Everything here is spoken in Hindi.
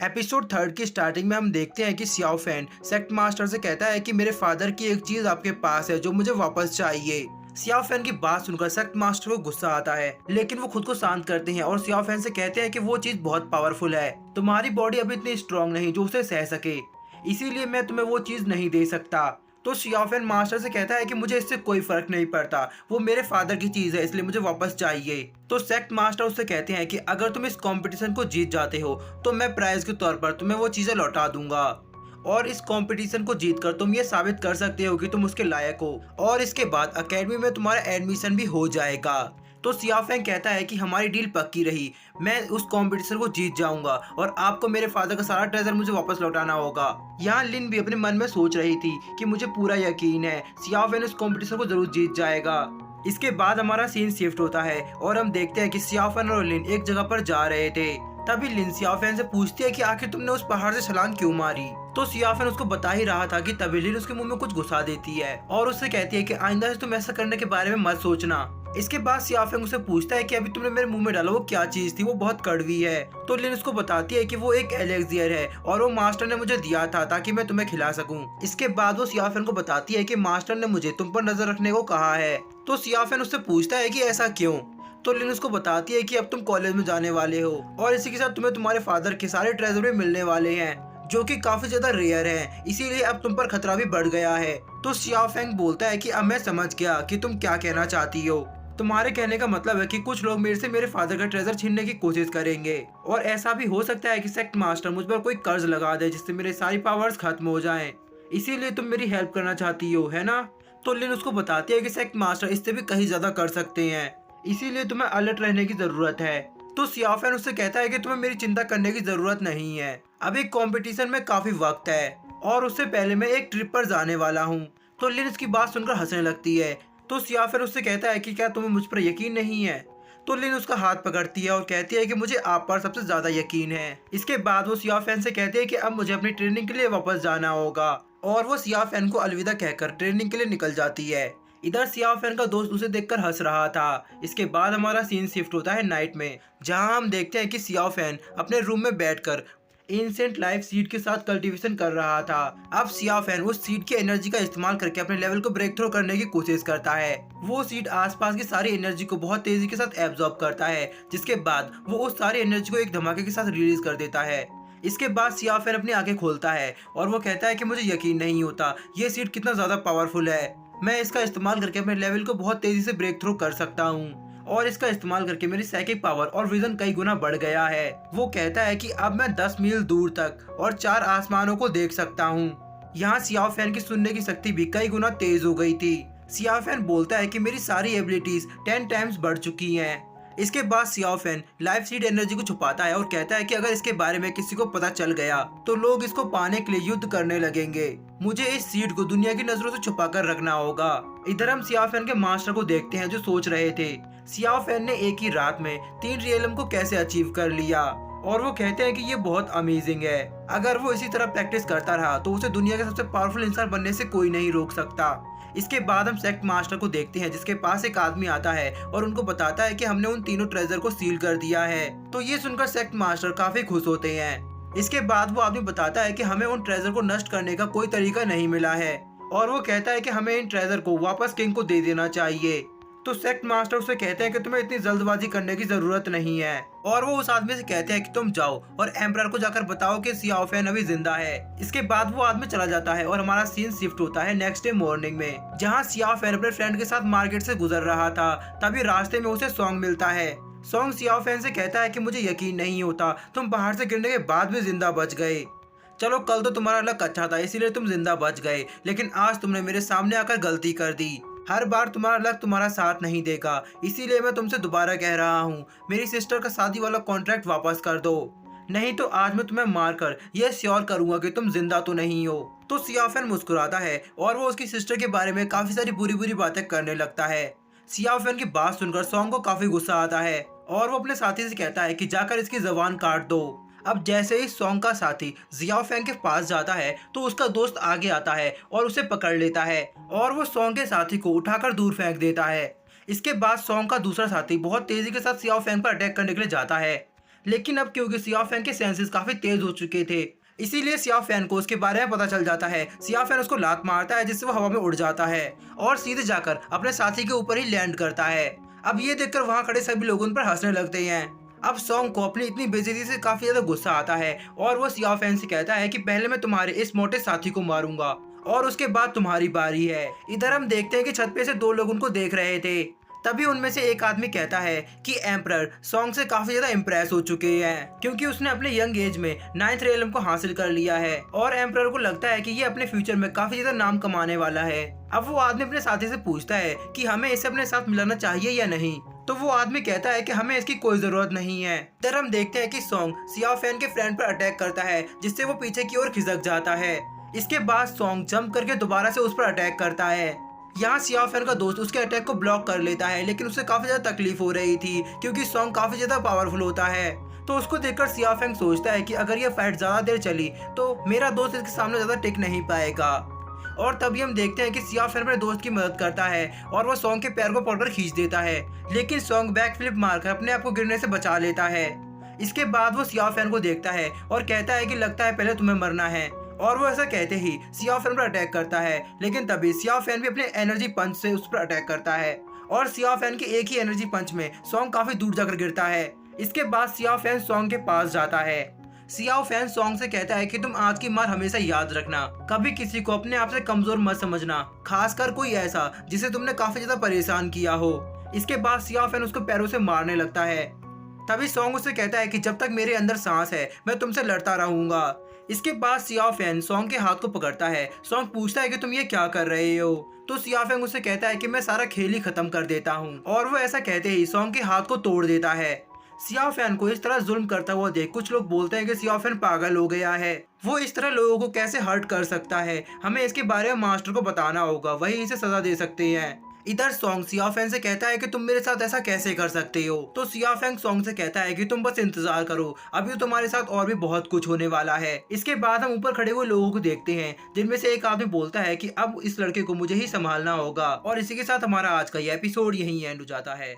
एपिसोड 3 की स्टार्टिंग में हम देखते हैं कि सियाओ फैन सेक्ट मास्टर से कहता है कि मेरे फादर की एक चीज आपके पास है जो मुझे वापस चाहिए। सियाओ फैन की बात सुनकर सेक्ट मास्टर को गुस्सा आता है, लेकिन वो खुद को शांत करते हैं और सियाओ फैन से कहते हैं कि वो चीज बहुत पावरफुल है, तुम्हारी बॉडी अभी इतनी स्ट्रांग नहीं जो उसे सह सके, इसीलिए मैं तुम्हें वो चीज नहीं दे सकता। तो सियाओ फैन मास्टर से कहता है कि मुझे इससे कोई फर्क नहीं पड़ता, वो मेरे फादर की चीज है इसलिए मुझे वापस चाहिए। तो सेक्ट मास्टर उससे कहते हैं कि अगर तुम इस कंपटीशन को जीत जाते हो तो मैं प्राइज के तौर पर तुम्हें वो चीजें लौटा दूंगा, और इस कंपटीशन को जीतकर तुम ये साबित कर सकते हो कि तुम उसके लायक हो, और इसके बाद एकेडमी में तुम्हारा एडमिशन भी हो जाएगा। तो सियाओ फैन कहता है कि हमारी डील पक्की रही, मैं उस कंपटीशन को जीत जाऊंगा और आपको मेरे फादर का सारा ट्रेजर मुझे वापस लौटाना होगा। यहाँ लिन भी अपने मन में सोच रही थी कि मुझे पूरा यकीन है सियाओ फैन उस कंपटीशन को जरूर जीत जाएगा। इसके बाद हमारा सीन शिफ्ट होता है और हम देखते हैं कि सियाओ फैन और लिन एक जगह पर जा रहे थे। तभी लिन सियाओ फैन से पूछती है कि आखिर तुमने उस पहाड़ से छलांग क्यों मारी। तो सियाओ फैन उसको बता ही रहा था कि तभी लिन उसके मुंह में कुछ घुसा देती है और उससे कहती है कि आइंदा से तुम ऐसा करने के बारे में मत सोचना। इसके बाद सियाओ फैन उससे पूछता है कि अभी तुमने मेरे मुंह में डाला वो क्या चीज थी, वो बहुत कड़वी है। तो लिन उसको बताती है कि वो एक एलेक्सियर है और वो मास्टर ने मुझे दिया था ताकि मैं तुम्हें खिला सकूं। इसके बाद वो सियाओ फैन को बताती है कि मास्टर ने मुझे तुम पर नजर रखने को कहा है। तो सियाओ फैन उससे पूछता है कि ऐसा क्यों। तो लिन उसको बताती है कि अब तुम कॉलेज में जाने वाले हो और इसी के साथ तुम्हें तुम्हारे फादर के सारे ट्रेजर भी मिलने वाले हैं जो कि काफी ज्यादा रेयर है, इसीलिए अब तुम पर खतरा भी बढ़ गया है। तो सियाओ फैंग बोलता है कि अब मैं समझ गया कि तुम क्या कहना चाहती हो, तुम्हारे कहने का मतलब है कि कुछ लोग मेरे से मेरे फादर का ट्रेजर छीनने की कोशिश करेंगे, और ऐसा भी हो सकता है कि सेक्ट मास्टर मुझ पर कोई कर्ज लगा दे जिससे मेरे सारी पावर्स खत्म हो जाएं, इसीलिए तुम मेरी हेल्प करना चाहती हो, है ना। तो लिन उसको बताती है कि सेक्ट मास्टर इससे भी कहीं ज्यादा कर सकते हैं, इसीलिए तुम्हें अलर्ट रहने की जरूरत है। तो सियाओ फैन उससे कहता है कि तुम्हें मेरी चिंता करने की जरूरत नहीं है, अभी कंपटीशन में काफी वक्त है और उससे पहले मैं एक ट्रिप पर जाने वाला हूँ। तो लिन इसकी बात सुनकर हंसने लगती है। तो सियाओ फैन उससे कहता है कि क्या तुम्हें मुझ पर यकीन नहीं है। तो लिन उसका हाथ पकड़ती है और कहती है कि मुझे आप पर सबसे ज्यादा यकीन है। इसके बाद वो सियाओ फैन से कहती है कि अब मुझे अपनी ट्रेनिंग के लिए वापस जाना होगा, और वो सियाओ फैन को अलविदा कहकर ट्रेनिंग के लिए निकल जाती है। इधर सियाओ फैन का दोस्त उसे देखकर हंस रहा था। इसके बाद हमारा सीन शिफ्ट होता है नाइट में, जहां हम देखते हैं कि सियाओ फैन अपने रूम में बैठकर एंशिएंट लाइफ सीड के साथ कल्टीवेशन कर रहा था। अब सियाओ फैन उस सीड की एनर्जी का इस्तेमाल करके अपने लेवल को ब्रेक थ्रू करने की कोशिश करता है। वो सीड आसपास की सारी एनर्जी को बहुत तेजी के साथ एब्जॉर्ब करता है, जिसके बाद वो उस सारी एनर्जी को एक धमाके के साथ रिलीज कर देता है। इसके बाद सियाओ फैन अपनी आंखें खोलता है और वो कहता है कि मुझे यकीन नहीं होता ये सीड कितना ज्यादा पावरफुल है, मैं इसका इस्तेमाल करके अपने लेवल को बहुत तेजी से ब्रेक थ्रू कर सकता हूँ, और इसका इस्तेमाल करके मेरी साइकिक पावर और विजन कई गुना बढ़ गया है। वो कहता है कि अब मैं 10 मील दूर तक और 4 आसमानों को देख सकता हूँ। यहाँ सियाओ फैन की सुनने की शक्ति भी कई गुना तेज हो गई थी। सियाओ फैन बोलता है कि मेरी सारी एबिलिटीज 10 टाइम्स बढ़ चुकी हैं। इसके बाद Xiao fan life seed energy को छुपाता है और कहता है कि अगर इसके बारे में किसी को पता चल गया तो लोग इसको पाने के लिए युद्ध करने लगेंगे, मुझे इस सीड को दुनिया की नजरों से छुपा कर रखना होगा। इधर हम सियाओ फैन के मास्टर को देखते हैं जो सोच रहे थे सियाओ फैन ने एक ही रात में 3 रियलम को कैसे अचीव कर लिया, और वो कहते हैं कि ये बहुत अमेजिंग है, अगर वो इसी तरह प्रैक्टिस करता रहा तो उसे दुनिया का सबसे पावरफुल इंसान बनने से कोई नहीं रोक सकता। इसके बाद हम सेक्ट मास्टर को देखते हैं जिसके पास एक आदमी आता है और उनको बताता है कि हमने उन तीनों ट्रेजर को सील कर दिया है। तो ये सुनकर सेक्ट मास्टर काफी खुश होते हैं। इसके बाद वो आदमी बताता है कि हमें उन ट्रेजर को नष्ट करने का कोई तरीका नहीं मिला है, और वो कहता है कि हमें इन ट्रेजर को वापस किंग को दे देना चाहिए। तो सेक्ट मास्टर उसे कहते हैं कि तुम्हें इतनी जल्दबाजी करने की जरूरत नहीं है, और वो उस आदमी से कहते हैं कि तुम जाओ और एम्परर को जाकर बताओ कि सियाओ फैन अभी जिंदा है। इसके बाद वो आदमी चला जाता है और हमारा सीन शिफ्ट होता है नेक्स्ट डे मॉर्निंग में, जहाँ सियाओ फैन अपने फ्रेंड के साथ मार्केट से गुजर रहा था। तभी रास्ते में उसे सॉन्ग मिलता है। सॉन्ग सियाओ फैन से कहता है कि मुझे यकीन नहीं होता तुम पहाड़ से गिरने के बाद भी जिंदा बच गए। चलो कल तो तुम्हारा लक अच्छा था इसीलिए तुम जिंदा बच गए, लेकिन आज तुमने मेरे सामने आकर गलती कर दी। हर बार तुम्हारा लक तुम्हारा साथ नहीं देगा, इसीलिए मैं तुमसे दोबारा कह रहा हूँ मेरी सिस्टर का शादी वाला कॉन्ट्रैक्ट वापस कर दो, नहीं तो आज मैं तुम्हें मारकर यह श्योर करूंगा कि तुम जिंदा तो नहीं हो। तो सियाओ फैन मुस्कुराता है और वो उसकी सिस्टर के बारे में काफी सारी बुरी बुरी बातें करने लगता है। सियाओ फैन की बात सुनकर सॉन्ग को काफी गुस्सा आता है और वो अपने साथी से कहता है कि जाकर इसकी जबान काट दो। अब जैसे ही सॉन्ग का साथी जियाओ फैंग के पास जाता है तो उसका दोस्त आगे आता है और उसे पकड़ लेता है, और वो सॉन्ग के साथी को उठाकर दूर फेंक देता है। इसके बाद सॉन्ग का दूसरा साथी बहुत तेजी के साथ सियाओ फैंग पर अटैक करने के लिए जाता है, लेकिन अब क्योंकि सियाओ फैन के सेंसेस काफी तेज हो चुके थे, इसीलिए सियाओ फैन को उसके बारे में पता चल जाता है। सियाओ फैन उसको लात मारता है जिससे वो हवा में उड़ जाता है और सीधे जाकर अपने साथी के ऊपर ही लैंड करता है। अब ये देखकर वहाँ खड़े सभी लोग उन पर हंसने लगते हैं। अब सॉन्ग को अपनी इतनी बेइज्जती से काफी ज्यादा गुस्सा आता है और वो सियाओ फैन से कहता है कि पहले मैं तुम्हारे इस मोटे साथी को मारूंगा और उसके बाद तुम्हारी बारी है। इधर हम देखते हैं कि छत पे से दो लोग उनको देख रहे थे। तभी उनमें से एक आदमी कहता है कि एम्परर सॉन्ग से काफी ज्यादा इम्प्रेस हो चुके हैं क्योंकि उसने अपने यंग एज में 9th रेलम को हासिल कर लिया है और एम्परर को लगता है कि ये अपने फ्यूचर में काफी ज्यादा नाम कमाने वाला है। अब वो आदमी अपने साथी से पूछता है कि हमें इसे अपने साथ मिलाना चाहिए या नहीं, तो वो आदमी कहता है कि हमें इसकी कोई जरूरत नहीं है। इधर हम देखते हैं कि सॉन्ग सियाओ फैन के फ्रेंड पर अटैक करता है जिससे वो पीछे की ओर खिसक जाता है। इसके बाद सॉन्ग जंप करके दोबारा से उस पर अटैक करता है। यहाँ सियाओ फैन का दोस्त उसके अटैक को ब्लॉक कर लेता है, लेकिन उसे काफी ज्यादा तकलीफ हो रही थी क्योंकि सॉन्ग काफी ज्यादा पावरफुल होता है। तो उसको देखकर सियाओ फैन सोचता है कि अगर ये फाइट ज्यादा देर चली तो मेरा दोस्त इसके सामने ज्यादा टिक नहीं पाएगा। और तभी हम देखते हैं कि सियाओ फैन अपने दोस्त की मदद करता है और वो सॉन्ग के पैर को पकड़कर खींच देता है, लेकिन सॉन्ग बैक फ्लिप मारकर अपने आप को गिरने से बचा लेता है। इसके बाद वो सियाओ फैन को देखता है और कहता है कि लगता है पहले तुम्हें मरना है, और वो ऐसा कहते ही सियाओ फैन पर अटैक करता है। लेकिन तभी सियाओ फैन भी अपने एनर्जी पंच से उस पर अटैक करता है और सियाओ फैन के एक ही एनर्जी पंच में सॉन्ग काफी दूर जाकर गिरता है। इसके बाद सियाओ फैन सॉन्ग के पास जाता है। सियाओ फैन सॉन्ग से कहता है कि तुम आज की मार हमेशा याद रखना, कभी किसी को अपने आप से कमजोर मत समझना, खासकर कोई ऐसा जिसे तुमने काफी ज्यादा परेशान किया हो। इसके बाद सियाओ फैन उसको पैरों से मारने लगता है। तभी सॉन्ग उससे कहता है कि जब तक मेरे अंदर सांस है मैं तुमसे लड़ता रहूंगा। इसके बाद सियाओ फैन सॉन्ग के हाथ को पकड़ता है। सॉन्ग पूछता है कि तुम ये क्या कर रहे हो, तो सियाओ फैन उससे कहता है कि मैं सारा खेल ही खत्म कर देता हूँ, और वो ऐसा कहते ही सॉन्ग के हाथ को तोड़ देता है। सियाओ फैन को इस तरह जुल्म करता हुआ देख कुछ लोग बोलते हैं कि सियाओ फैन पागल हो गया है, वो इस तरह लोगों को कैसे हर्ट कर सकता है, हमें इसके बारे में मास्टर को बताना होगा, वही इसे सजा दे सकते हैं। इधर सॉन्ग सियाओ फैन से कहता है कि तुम मेरे साथ ऐसा कैसे कर सकते हो, तो सियाओ फैन सॉन्ग से कहता है कि तुम बस इंतजार करो, अभी तो तुम्हारे साथ और भी बहुत कुछ होने वाला है। इसके बाद हम ऊपर खड़े हुए लोगों को देखते हैं जिनमें से एक आदमी बोलता है कि अब इस लड़के को मुझे ही संभालना होगा। और इसी के साथ हमारा आज का ये एपिसोड यहीं एंड हो जाता है।